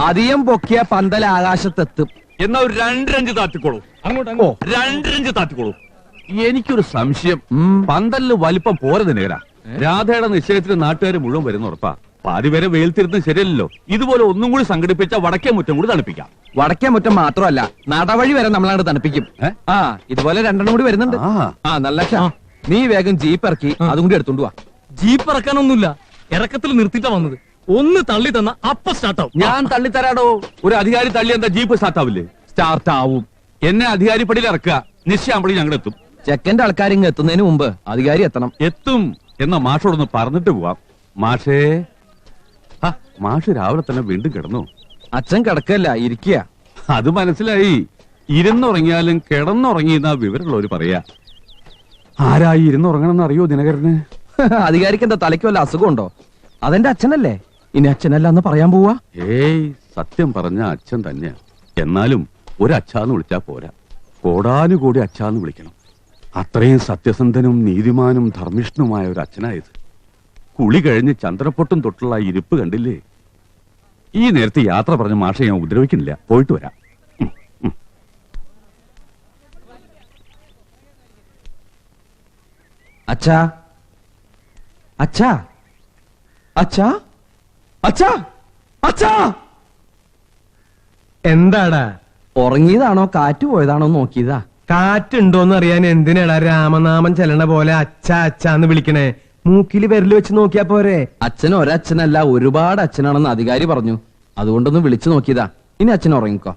അധികം പൊക്കിയ പന്തൽ ആകാശത്തെത്തും. എന്നാ ഒരു 2 ഇഞ്ച് താത്തിക്കോളൂ. അങ്ങോട്ട് 2 ഇഞ്ച് താത്തിക്കോളൂ. എനിക്കൊരു സംശയം, പന്തലിന് വലിപ്പം പോരത് നേരാ. രാധയുടെ നിശ്ചയത്തിന് നാട്ടുകാർ മുഴുവൻ വരുന്ന ഉറപ്പാ. പാതി വരെ വെയിൽത്തിരുന്ന് ശരിയല്ലല്ലോ. ഇതുപോലെ ഒന്നും കൂടി സംഘടിപ്പിച്ച വടക്കേ മുറ്റം കൂടി തണുപ്പിക്കാം. വടക്കേ മുറ്റം മാത്രമല്ല, നടവഴി വരെ നമ്മളാണ് തണുപ്പിക്കും. ഇതുപോലെ 2 കൂടി വരുന്നുണ്ട്. നല്ല നീ വേഗം ജീപ്പ് ഇറക്കി അതും കൂടി എടുത്തോണ്ട് പോവാ. ജീപ്പ് ഇറക്കാനൊന്നുമില്ല, ഇറക്കത്തിൽ നിർത്തിയിട്ടാ വന്നത്. ഒന്ന് തള്ളി തന്ന അപ്പ സ്റ്റാർട്ടാവും. ഞാൻ തള്ളിത്തരാടോ. ഒരു അധികാരി തള്ളി എന്താ ജീപ്പ് സ്റ്റാർട്ട് ആവില്ലേ? സ്റ്റാർട്ട് ആവും. എന്നെ അധികാരിപ്പടിയിൽ ഇറക്കുക. നിശ്ചയാമ്പളി ഞങ്ങൾ എത്തും. ചെക്കന്റെ ആൾക്കാർ ഇങ്ങ് എത്തുന്നതിന് മുമ്പ് അധികാരി എത്തണം. എത്തും എന്ന മാഷോടൊന്ന് പറഞ്ഞിട്ട് പോവാം. മാഷേ, മാഷ് രാവിലെ തന്നെ വീണ്ടും കിടന്നു. അച്ഛൻ കിടക്കല്ല, ഇരിക്കുക. അത് മനസ്സിലായി. ഇരുന്നുറങ്ങിയാലും കിടന്നുറങ്ങിയെന്നാ വിവരമുള്ളവര് പറയാ. ആരായി ഇരുന്നുറങ്ങണമെന്ന് അറിയോ ദിനകരന്? അധികാരിക്ക് എന്താ തലയ്ക്ക് വല്ല അസുഖമുണ്ടോ? അതെന്റെ അച്ഛനല്ലേ. ഇനി അച്ഛനല്ല എന്ന് പറയാൻ പോവാ? ഏയ്, സത്യം പറഞ്ഞ അച്ഛൻ തന്നെയാ. എന്നാലും ഒരു അച്ഛാന്ന് വിളിച്ചാ പോരാ, കോടാനുകൂടി അച്ഛാന്ന് വിളിക്കണം. അത്രയും സത്യസന്ധനും നീതിമാനും ധർമ്മിഷ്ഠനുമായ ഒരു അച്ഛനായത്. കുളി കഴിഞ്ഞ് ചന്ദ്രപ്പൊട്ടും തൊട്ടുള്ള ഇരിപ്പ് കണ്ടില്ലേ? ഈ നേരത്തെ യാത്ര പറഞ്ഞ മാഷെ ഞാൻ ഉപദ്രവിക്കുന്നില്ല. പോയിട്ട് വരാം. അച്ഛാ, അച്ഛാ, അച്ഛാ, അച്ഛാ, അച്ഛാ. എന്താടാ? ഉറങ്ങിയതാണോ കാറ്റ് പോയതാണോ നോക്കിയതാ. കാറ്റുണ്ടോന്ന് അറിയാൻ എന്തിനാടാ രാമനാമം ചെല്ലണ പോലെ അച്ഛ അച്ഛാന്ന് വിളിക്കണേ? മൂക്കില് വിരല് വെച്ച് നോക്കിയാ പോരെ? അച്ഛൻ ഒരച്ഛനല്ല, ഒരുപാട് അച്ഛനാണെന്ന് അധികാരി പറഞ്ഞു. അതുകൊണ്ടൊന്ന് വിളിച്ചു നോക്കിയതാ. ഇനി അച്ഛൻ ഉറങ്ങിക്കോ.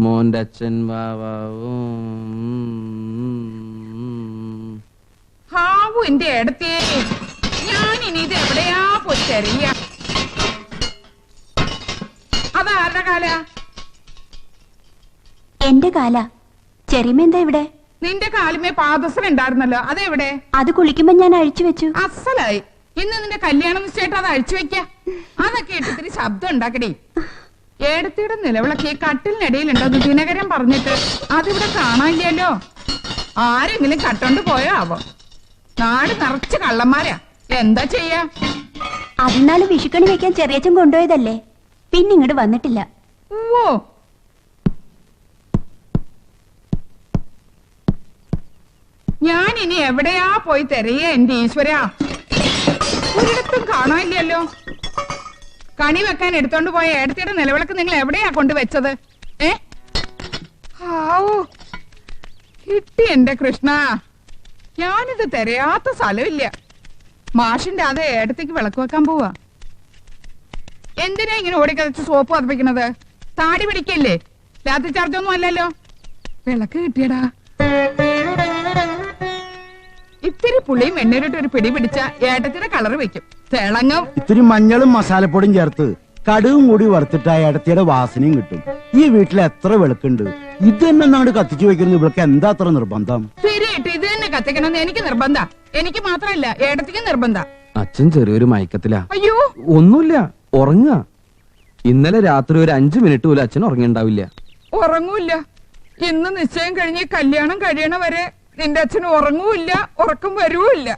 മോന്റെ അച്ഛൻ ഹാവു എന്റെ അടുത്തേ, ഞാൻ ഇനി ഇത് എവിടെയാ പോയി തെരയ? അതാരുടെ കാല? എന്റെ കാല. ചെറിയമ്മ എന്താ ഇവിടെ? നിന്റെ കാലുമേ പാദസരം ഉണ്ടായിരുന്നല്ലോ, അതെവിടെ? അത് കുളിക്കുമ്പോ ഞാൻ അഴിച്ചു വെച്ചു. അസലായി. ഇന്ന് നിന്റെ കല്യാണം നിശ്ചയിട്ട് അത് അഴിച്ചു വെക്ക. അതൊക്കെ ഇട്ടിത്തിരി ശബ്ദം ഉണ്ടാക്കടേ. ഏടത്തിയുടെ നിലവിളക്ക് കട്ടിലിനിടയിലുണ്ടോന്ന് ദിനകരൻ പറഞ്ഞിട്ട് അതിവിടെ കാണാനില്ലല്ലോ. ആരെങ്കിലും കട്ടോണ്ട് പോയോ ആവോ? നാട് നിറച്ച് കള്ളന്മാരാ. എന്താ ചെയ്യാ? അതിനാല് വിഷുക്കണി വെക്കാൻ ചെറിയച്ഛൻ കൊണ്ടുപോയതല്ലേ, പിന്നെ ഇങ്ങോട്ട് വന്നിട്ടില്ല. ഓ, ഞാൻ ഇനി എവിടെയാ പോയി തെരയ എന്റെ ഈശ്വര? ഒരിടത്തും കാണാനില്ലല്ലോ. കണി വെക്കാൻ എടുത്തോണ്ട് പോയ ഏടത്തിയുടെ നിലവിളക്ക് നിങ്ങൾ എവിടെയാ കൊണ്ടുവച്ചത്? കിട്ടി എന്റെ കൃഷ്ണ. ഞാനിത് തെരയാത്ത സ്ഥലമില്ല. മാഷിന്റെ അതേ ഏടത്തേക്ക് വിളക്ക് വെക്കാൻ പോവാ. എന്തിനാ ഇങ്ങനെ ഓടിക്കതച്ച് സോപ്പ് പതിപ്പിക്കണത്? താടി പിടിക്കല്ലേ? രാത്രി ചാർജൊന്നും അല്ലല്ലോ. വിളക്ക് കിട്ടിയടാ. ഇത്തിരി പുളിയും എണ്ണയിലിട്ട് ഒരു പിടി പിടിച്ച ഏട്ടത്തിന്റെ കളർ വെക്കും. തിളങ്ങും. ഇത്തിരി മഞ്ഞളും മസാലപ്പൊടിയും ചേർത്ത് കടുകും കൂടി വറുത്തിട്ട് ഏടത്തിയുടെ വാസനയും കിട്ടും. ഈ വീട്ടിൽ എത്ര വിളക്കുണ്ട്, ഇത് തന്നെ അങ്ങോട്ട് കത്തിച്ചു വെക്കുന്നത് ഇവൾക്ക് എന്താ അത്ര നിർബന്ധം? ശരിയായിട്ട് ഇത് തന്നെ കത്തിക്കണമെന്ന് എനിക്ക് നിർബന്ധ. എനിക്ക് മാത്രല്ല, ഏട്ടത്തിക്ക് നിർബന്ധ. അച്ഛൻ ചെറിയൊരു മയക്കത്തിലാ. അയ്യോ, ഒന്നുമില്ല, ഉറങ്ങുക. ഇന്നലെ രാത്രി ഒരു 5 മിനിറ്റ് പോലും അച്ഛൻ ഉറങ്ങിണ്ടാവില്ല. ഉറങ്ങൂല്ല. ഇന്ന് നിശ്ചയം കഴിഞ്ഞ് കല്യാണം കഴിയണ വരെ നിന്റെ അച്ഛൻ ഉറങ്ങൂല്ല, ഉറക്കം വരൂല്ല.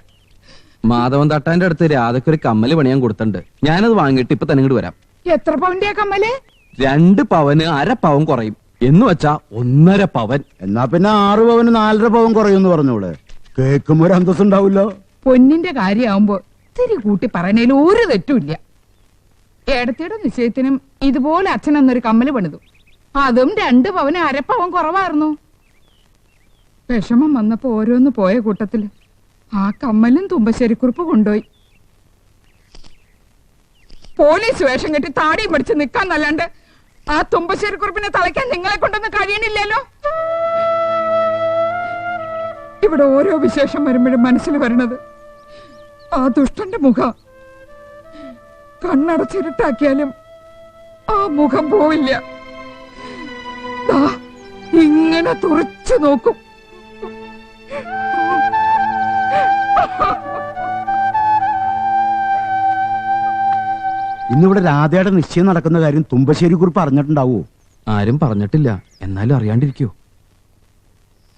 മാധവൻ തട്ടാന്റെ അടുത്ത് രാധയ്ക്ക് ഒരു കമ്മല് പണിയാൻ കൊടുത്തിട്ടുണ്ട്. ഞാനത് വാങ്ങിയിട്ട് ഇപ്പൊ തന്നെ ഇങ്ങോട്ട് വരാം. എത്ര പവന്റെയാ കമ്മല്? 2 പവന് 1/2 പവൻ കുറയും. എന്ന് വെച്ചാ 1.5 പവൻ. എന്നാ പിന്നെ 6 പവന് 4.5 പവൻ കുറയുമെന്ന് പറഞ്ഞോള്. കേൾക്കുമ്പോ ഒരു അന്തസ്സുണ്ടാവില്ലോ. പൊന്നിന്റെ കാര്യമാവുമ്പോ ഇത്തിരി കൂട്ടി പറയണേലും ഒരു തെറ്റുമില്ല. ഏടത്തിയുടെ നിശ്ചയത്തിനും ഇതുപോലെ അച്ഛൻ എന്നൊരു കമ്മല് പണിതു. അതും 2 പവന് 1/2 പവൻ കുറവായിരുന്നു. വിഷമം വന്നപ്പോ ഓരോന്ന് പോയ കൂട്ടത്തില് ആ കമ്മലും തുമ്പശ്ശേരിക്കുറിപ്പ് കൊണ്ടുപോയി. പോലീസ് വേഷം കെട്ടി താടിയും പിടിച്ച് നിക്കാൻ നല്ലാണ്ട് ആ തുമ്പശ്ശേരിക്കുറിപ്പിനെ തളയ്ക്കാൻ നിങ്ങളെ കൊണ്ടൊന്നും കഴിയണില്ലല്ലോ. ഇവിടെ ഓരോ വിശേഷം വരുമ്പോഴും മനസ്സിൽ വരണത് ആ ദുഷ്ടന്റെ മുഖം. കണ്ണടച്ചിരുട്ടാക്കിയാലും ആ മുഖം പോവില്ല. ഇങ്ങനെ തുറച്ചു നോക്കും. ഇന്നിവിടെ രാധയുടെ നിശ്ചയം നടക്കുന്ന കാര്യം തുമ്പശ്ശേരി കുറിപ്പ് അറിഞ്ഞിട്ടുണ്ടാവോ? ആരും പറഞ്ഞിട്ടില്ല. എന്നാലും അറിയാണ്ടിരിക്കോ?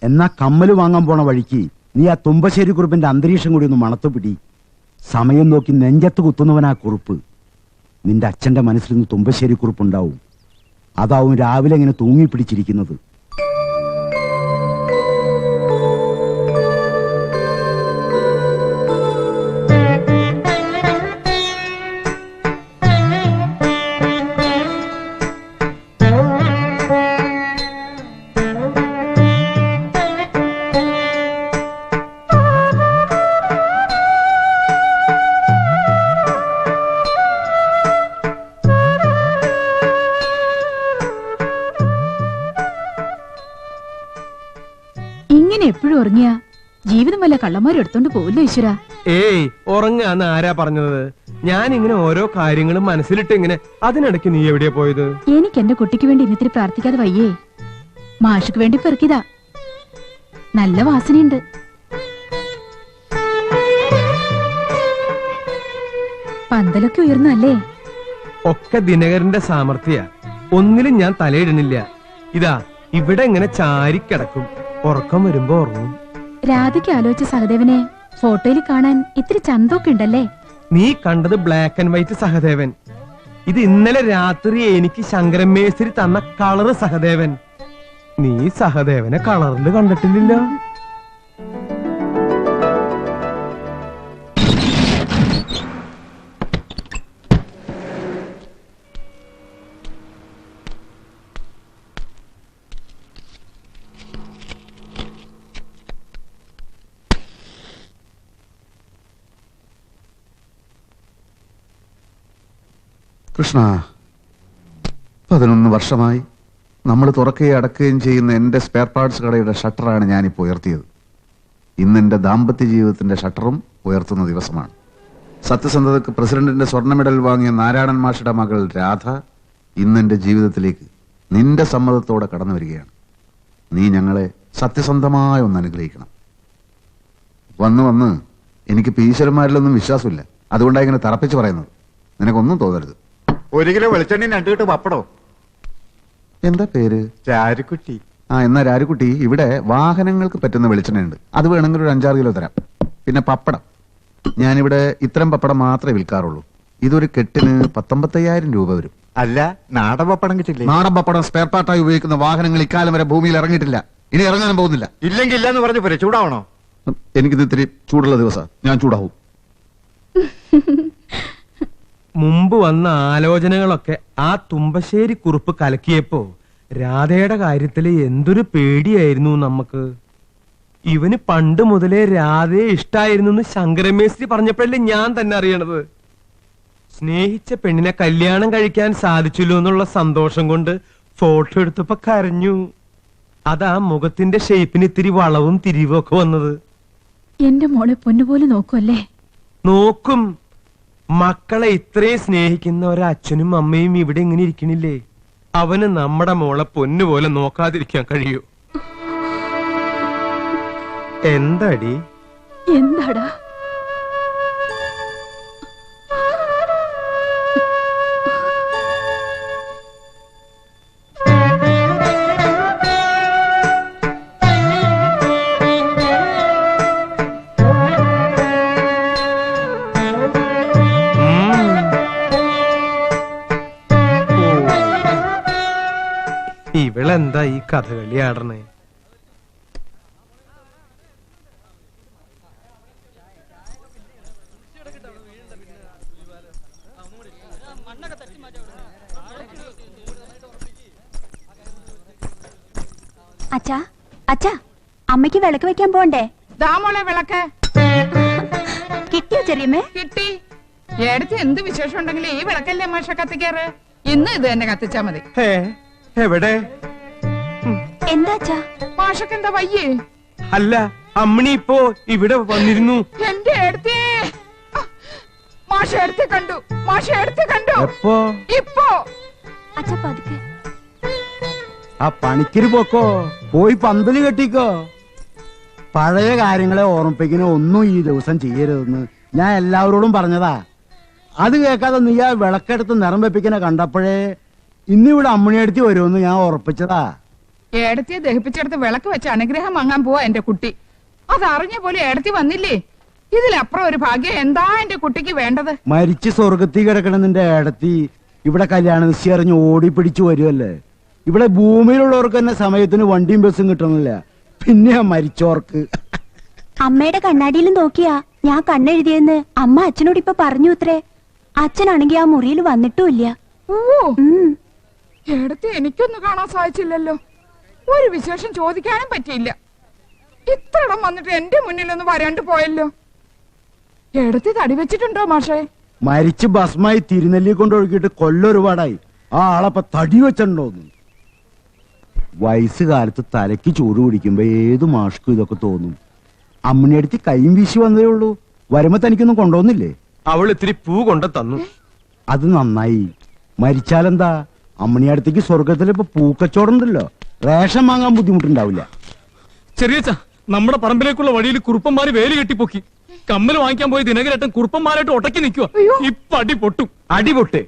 എന്നാ കമ്മല് വാങ്ങാൻ പോണ വഴിക്ക് നീ ആ തുമ്പശ്ശേരി കുറിപ്പിന്റെ അന്തരീക്ഷം കൂടി ഒന്ന് മണത്തു പിടി. സമയം നോക്കി നെഞ്ചത്ത് കുത്തുന്നവനാ കുറുപ്പ്. നിന്റെ അച്ഛന്റെ മനസ്സിൽ നിന്ന് തുമ്പശ്ശേരി കുറുപ്പുണ്ടാവും. അതാവും രാവിലെ ഇങ്ങനെ തൂങ്ങിപ്പിടിച്ചിരിക്കുന്നത്. എപ്പോഴും ഉറങ്ങിയ ജീവിതം വല്ല കള്ളന്മാരും എടുത്തോണ്ട് പോവില്ല ഈശ്വര. ഏയ് ഉറങ്ങാന്ന് ആരാ പറഞ്ഞത്? ഞാൻ ഇങ്ങനെ ഓരോ കാര്യങ്ങളും മനസ്സിലിട്ട് ഇങ്ങനെ, അതിനിടയ്ക്ക് നീ എവിടെയാ പോയത്? എനിക്ക് എന്റെ കുട്ടിക്ക് വേണ്ടി ഇന്നിത്തിരി പ്രാർത്ഥിക്കാതെ വയ്യേ. മാഷുക്ക് വേണ്ടി പെറുക്കിയതാ. നല്ല വാസനയുണ്ട്. പന്തലൊക്കെ ഉയർന്നല്ലേ? ഒക്കെ ദിനകരന്റെ സാമർഥ്യ. ഒന്നിലും ഞാൻ തലയിടണില്ല. ഇതാ ഇവിടെ ഇങ്ങനെ ചാരിക്കിടക്കും. ഉറക്കം വരുമ്പോ ഉറങ്ങും. രാധയ്ക്ക് ആലോചിച്ച സഹദേവനെ ഫോട്ടോയിൽ കാണാൻ ഇത്തിരി ചന്തമൊക്കെ ഉണ്ടല്ലേ? നീ കണ്ടത് ബ്ലാക്ക് ആൻഡ് വൈറ്റ് സഹദേവൻ. ഇത് ഇന്നലെ രാത്രി എനിക്ക് ശങ്കരൻ മേസ്ത്രി തന്ന കളറ് സഹദേവൻ. നീ സഹദേവനെ കളറിൽ കണ്ടിട്ടില്ലല്ലോ. കൃഷ്ണ, 11 വർഷമായി നമ്മൾ തുറക്കുകയും അടക്കുകയും ചെയ്യുന്ന എന്റെ സ്പെയർ പാർട്സ് കടയുടെ ഷട്ടറാണ് ഞാനിപ്പോൾ ഉയർത്തിയത്. ഇന്ന് എന്റെ ദാമ്പത്യ ജീവിതത്തിന്റെ ഷട്ടറും ഉയർത്തുന്ന ദിവസമാണ്. സത്യസന്ധതയ്ക്ക് പ്രസിഡന്റിന്റെ സ്വർണ്ണ മെഡൽ വാങ്ങിയ നാരായണൻ മാഷിയുടെ മകൾ രാധ ഇന്ന് എന്റെ ജീവിതത്തിലേക്ക് നിന്റെ സമ്മതത്തോടെ കടന്നു വരികയാണ്. നീ ഞങ്ങളെ സത്യസന്ധമായി ഒന്ന് അനുഗ്രഹിക്കണം. വന്ന് എനിക്ക് ഈശ്വരന്മാരിലൊന്നും വിശ്വാസമില്ല. അതുകൊണ്ടാണ് ഇങ്ങനെ തറപ്പിച്ച് പറയുന്നത്. നിനക്കൊന്നും തോന്നരുത്. 1 കിലോ വെളിച്ചെണ്ണ 2 കിട്ട് പപ്പടോ. എന്താ പേര്? ചാരുക്കുട്ടി. എന്നാ രാരുക്കുട്ടി, ഇവിടെ വാഹനങ്ങൾക്ക് പറ്റുന്ന വെളിച്ചെണ്ണയുണ്ട്. അത് വേണമെങ്കിൽ ഒരു 5-6 കിലോ തരാം. പിന്നെ പപ്പടം, ഞാനിവിടെ ഇത്തരം പപ്പടം മാത്രമേ വിൽക്കാറുള്ളൂ. ഇതൊരു കെട്ടിന് 19,000 രൂപ വരും. അല്ല, നാടൻ പപ്പടം കിട്ടില്ലേ? നാടൻ പപ്പടം സ്പെയർ പാർട്ടായി ഉപയോഗിക്കുന്ന വാഹനങ്ങൾ ഇക്കാലം വരെ ഭൂമിയിൽ ഇറങ്ങിയിട്ടില്ല. ഇനി ഇറങ്ങാനും പോകുന്നില്ല. ഇല്ലെങ്കിൽ ഇല്ലെന്ന് പറഞ്ഞു പോരെ. ചൂടാവണോ? എനിക്കിത് ഇത്തിരി ചൂടുള്ള ദിവസം, ഞാൻ ചൂടാവും. മുമ്പ് വന്ന ആലോചനകളൊക്കെ ആ തുമ്പശ്ശേരി കുറുപ്പ് കലക്കിയപ്പോ രാധയുടെ കാര്യത്തില് എന്തൊരു പേടിയായിരുന്നു നമുക്ക്. ഇവന് പണ്ട് മുതലേ രാധയെ ഇഷ്ടായിരുന്നു ശങ്കരമേശ്വരി പറഞ്ഞപ്പോഴല്ലേ ഞാൻ തന്നെ അറിയണത്. സ്നേഹിച്ച പെണ്ണിനെ കല്യാണം കഴിക്കാൻ സാധിച്ചല്ലോ എന്നുള്ള സന്തോഷം കൊണ്ട് ഫോട്ടോ എടുത്തപ്പോ കരഞ്ഞു. അതാ മുഖത്തിന്റെ ഷേപ്പിന് ഇത്തിരി വളവും തിരിവും ഒക്കെ വന്നത്. എന്റെ മോളെ പൊന്നുപോലെ നോക്കുമല്ലേ? നോക്കും. മക്കളെ ഇത്രയും സ്നേഹിക്കുന്ന ഒരച്ഛനും അമ്മയും ഇവിടെ ഇങ്ങനെ ഇരിക്കണില്ലേ? അവന് നമ്മുടെ മോളെ പൊന്നുപോലെ നോക്കാതിരിക്കാൻ കഴിയൂ? എന്താടി? എന്താടാ? ഇവളെന്താ ഈ കഥകളി ആടണേ? അച്ഛാ, അച്ഛാ, അമ്മയ്ക്ക് വിളക്ക് വെക്കാൻ പോണ്ടേ? ദാമോളെ വിളക്ക് കിട്ടിയോ ചെറിയമ്മേ? കിട്ടി. എടുത്ത് എന്ത് വിശേഷം ഉണ്ടെങ്കിലും ഈ വിളക്കല്ലേ മാഷ കത്തിക്കാറ്. ഇന്ന് ഇത് തന്നെ കത്തിച്ചാ മതി. എവിടെ? എന്താ അച്ഛാ? മാഷക്ക് എന്താ വയ്യേ? അല്ല, അമ്മണി ഇപ്പോ ഇവിടെ വന്നിരുന്നു. എന്റെ അടുത്തേ മാഷ എടുത്ത് കണ്ടു. മാഷ എടുത്ത് കണ്ടു. എപ്പോ? ഇപ്പോ. അച്ഛാ പതുക്കെ. ആ പണിക്കര് പോക്കോ, പോയി പന്തല് കെട്ടിക്കോ. പഴയ കാര്യങ്ങളെ ഓർമ്മിപ്പിക്കുന്ന ഒന്നും ഈ ദിവസം ചെയ്യരുതെന്ന് ഞാൻ എല്ലാവരോടും പറഞ്ഞതാ. അത് കേൾക്കാതെ നീ ആ വിളക്കെടുത്ത് നിറം വെപ്പിക്കണ കണ്ടപ്പോഴേ ഇന്നിവിടെ അമ്മണിയെടുത്തി വരുമെന്ന് ഞാൻ ഉറപ്പിച്ചതാ. ഏടത്തിയെ ദഹിപ്പിച്ചെടുത്ത് വിളക്ക് വെച്ച് അനുഗ്രഹം വാങ്ങാൻ പോവാ എന്റെ കുട്ടി. അതറിഞ്ഞ പോലെ ഏടത്തി വന്നില്ലേ? ഇതിലപ്പുറം ഒരു ഭാഗ്യം എന്താ എന്റെ കുട്ടിക്ക് വേണ്ടത്? മരിച്ച് സ്വർഗത്തിൽ കിടക്കണ നിന്റെ ഏടത്തി ഇവിടെ കല്യാണ നിശ്ചയം അറിഞ്ഞ് ഓടി പിടിച്ചു വരുമല്ലേ. ഇവിടെ ഭൂമിയിലുള്ളവർക്ക് തന്നെ സമയത്തിന് വണ്ടിയും ബസ്സും കിട്ടണില്ല, പിന്നെ മരിച്ചോർക്ക്. അമ്മയുടെ കണ്ണാടിയിലും നോക്കിയാ ഞാൻ കണ്ണെഴുതിയെന്ന് അമ്മ അച്ഛനോട് ഇപ്പൊ പറഞ്ഞു ഇത്രേ. അച്ഛനാണെങ്കി ആ മുറിയിൽ വന്നിട്ടുമില്ല. ഓ, ഏടത്തി എനിക്കൊന്നും കാണാൻ സാധിച്ചില്ലല്ലോ. ഒരു വിശേഷം ചോദിക്കാനും പറ്റിയില്ല. ഇത്രയിടം വന്നിട്ട് എന്റെ മുന്നിലൊന്ന് വരാണ്ട് പോയല്ലോ. ഏടത്തി തടി വെച്ചിട്ടുണ്ടോ മാഷേ? മരിച്ച് ഭസ്മായി തിരുനെല്ലി കൊണ്ട് ഒഴുകിയിട്ട് കൊല്ലൊരുപാടായി. ആ ആളപ്പൊ തടി വെച്ചിട്ടുണ്ടോന്ന്. വയസ്സുകാലത്ത് തലയ്ക്ക് ചൂട് പിടിക്കുമ്പോ ഏത് മാഷ്ക്കും ഇതൊക്കെ തോന്നും. അമ്മണിയടുത്ത് കൈയും വീശി വന്നതേ ഉള്ളൂ. വരുമ്പോ തനിക്കൊന്നും കൊണ്ടുവന്നില്ലേ? അവൾ ഇത്തിരി പൂ കൊണ്ട് തന്നു. അത് നന്നായി. മരിച്ചാലെന്താ, അമ്മണിയടുത്തേക്ക് സ്വർഗത്തിൽ ഇപ്പൊ പൂക്കച്ചോടുണ്ടല്ലോ, റേഷൻ വാങ്ങാൻ ബുദ്ധിമുട്ടുണ്ടാവില്ല. ചെറിയച്ച, നമ്മുടെ പറമ്പിലേക്കുള്ള വഴിയിൽ കുറുപ്പന്മാര് വേലി കെട്ടിപ്പൊക്കി. കമ്മൽ വാങ്ങിക്കാൻ പോയി ദിനകരേട്ടൻ കുറുപ്പന്മാരായിട്ട് ഒട്ടക്കി നിൽക്കുക. ഇപ്പൊ അടി പൊട്ടും. അടിപൊട്ടെ.